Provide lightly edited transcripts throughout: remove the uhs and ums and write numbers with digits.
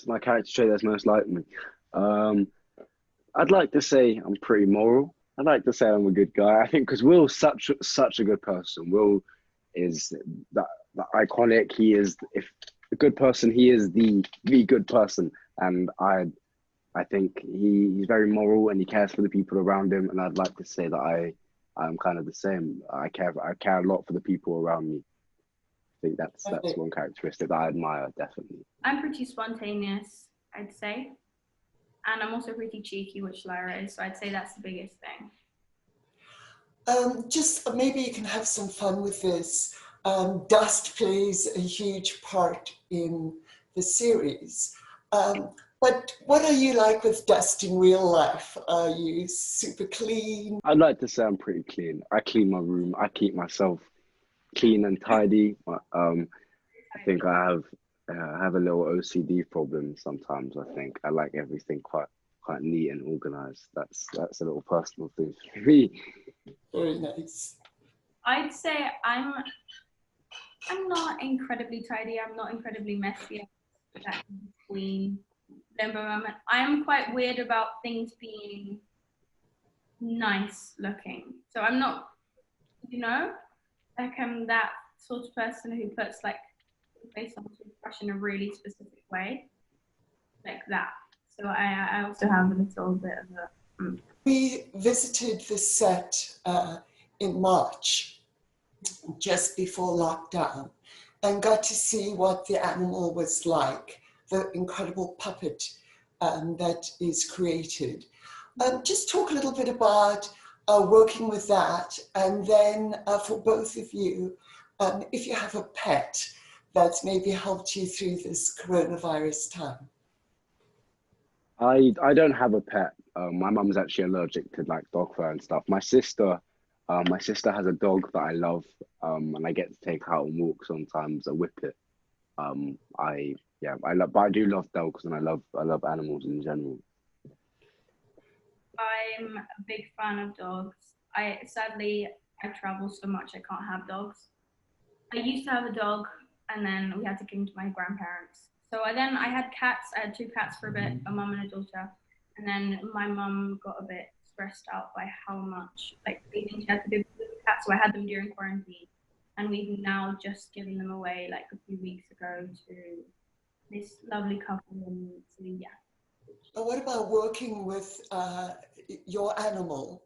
my character trait that's most like me. Um, I'd like to say I'm pretty moral. I'd like to say I'm a good guy. I think because Will's such a good person. Will is the iconic. He is if a good person. He is the good person, and I think he's very moral and he cares for the people around him. And I'd like to say that I'm kind of the same. I care a lot for the people around me. I think that's one characteristic that I admire definitely. I'm pretty spontaneous, I'd say. And I'm also pretty cheeky, which Lyra is, so I'd say that's the biggest thing. Just maybe you can have some fun with this. Dust plays a huge part in the series. But what are you like with Dust in real life? Are you super clean? I'd like to say I'm pretty clean. I clean my room. I keep myself clean and tidy. I think I have a little OCD problem sometimes. I think I like everything quite neat and organized. That's a little personal thing for me. Very nice. I'd say I'm not incredibly tidy. I'm not incredibly messy. That between limbo moment. I'm quite weird about things being nice looking. So I'm not, like I'm that sort of person who puts like face on toothbrush in a really specific way, like that. So I also have a little bit of a. We visited the set in March, just before lockdown, and got to see what the animal was like, the incredible puppet that is created. Just talk a little bit about working with that, and then for both of you, if you have a pet that's maybe helped you through this coronavirus time. I don't have a pet. My mum's actually allergic to like dog fur and stuff. My sister has a dog that I love, and I get to take her out on walks sometimes. I whip it. But I do love dogs and I love animals in general. I'm a big fan of dogs. Sadly I travel so much I can't have dogs. I used to have a dog and then we had to give him to my grandparents. So I had cats. I had two cats for a bit, a mum and a daughter. And then my mum got a bit stressed out by how much like feeding she had to do with the cats. So I had them during quarantine. And we've now just given them away like a few weeks ago to this lovely couple. And so yeah. What about working with your animal?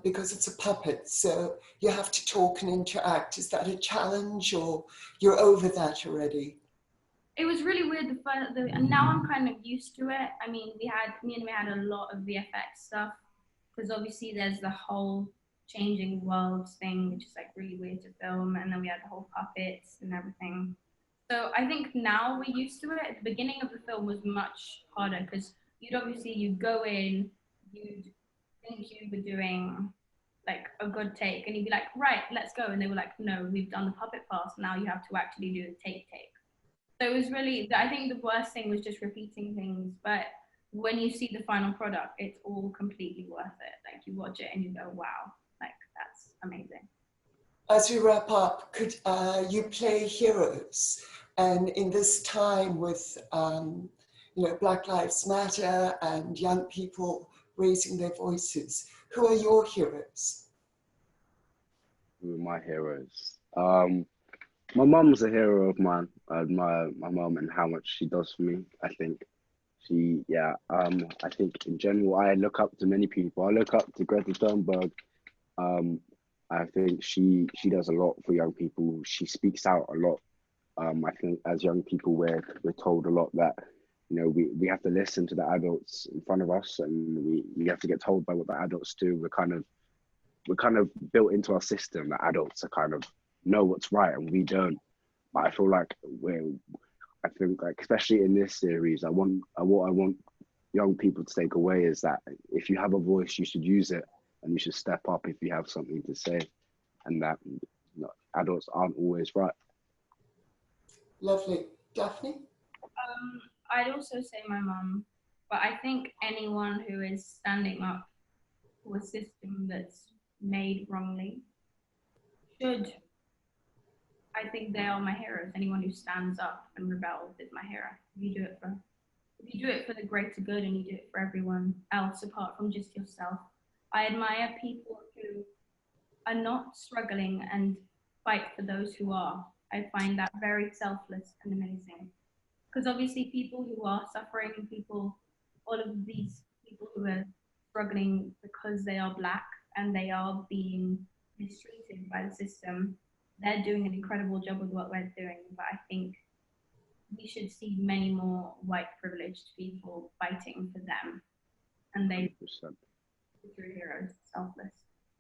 Because it's a puppet, so you have to talk and interact. Is that a challenge, or you're over that already? It was really weird and now I'm kind of used to it. I mean, me and me had a lot of VFX stuff because obviously there's the whole changing worlds thing, which is like really weird to film, and then we had the whole puppets and everything. So I think now we're used to it. At the beginning of the film was much harder because you'd go in, you'd think you were doing like a good take, and you'd be like, right, let's go, and they were like, no, we've done the puppet pass. Now you have to actually do the take. So it was really, I think the worst thing was just repeating things. But when you see the final product, it's all completely worth it. Like you watch it and you go, wow, like that's amazing. As we wrap up, could you play heroes? And in this time with, Black Lives Matter and young people raising their voices, who are your heroes? Who are my heroes? My mum's a hero of mine. I admire my mum and how much she does for me. I think I think in general, I look up to many people. I look up to Greta Thunberg. I think she does a lot for young people. She speaks out a lot. I think as young people, we're told a lot that we have to listen to the adults in front of us, and we have to get told by what the adults do. We're kind of built into our system that adults are kind of know what's right and we don't. But I feel like especially in this series, what I want young people to take away is that if you have a voice, you should use it, and you should step up if you have something to say, and that adults aren't always right. Lovely. Daphne? I'd also say my mum, but I think anyone who is standing up for a system that's made wrongly I think they are my heroes. Anyone who stands up and rebels is my hero. if you do it for the greater good and you do it for everyone else apart from just yourself. I admire people who are not struggling and fight for those who are. I find that very selfless and amazing. Because obviously, people who are suffering, all of these people who are struggling because they are Black and they are being mistreated by the system, they're doing an incredible job with what we're doing. But I think we should see many more white privileged people fighting for them, and they 100%. are true heroes, selfless.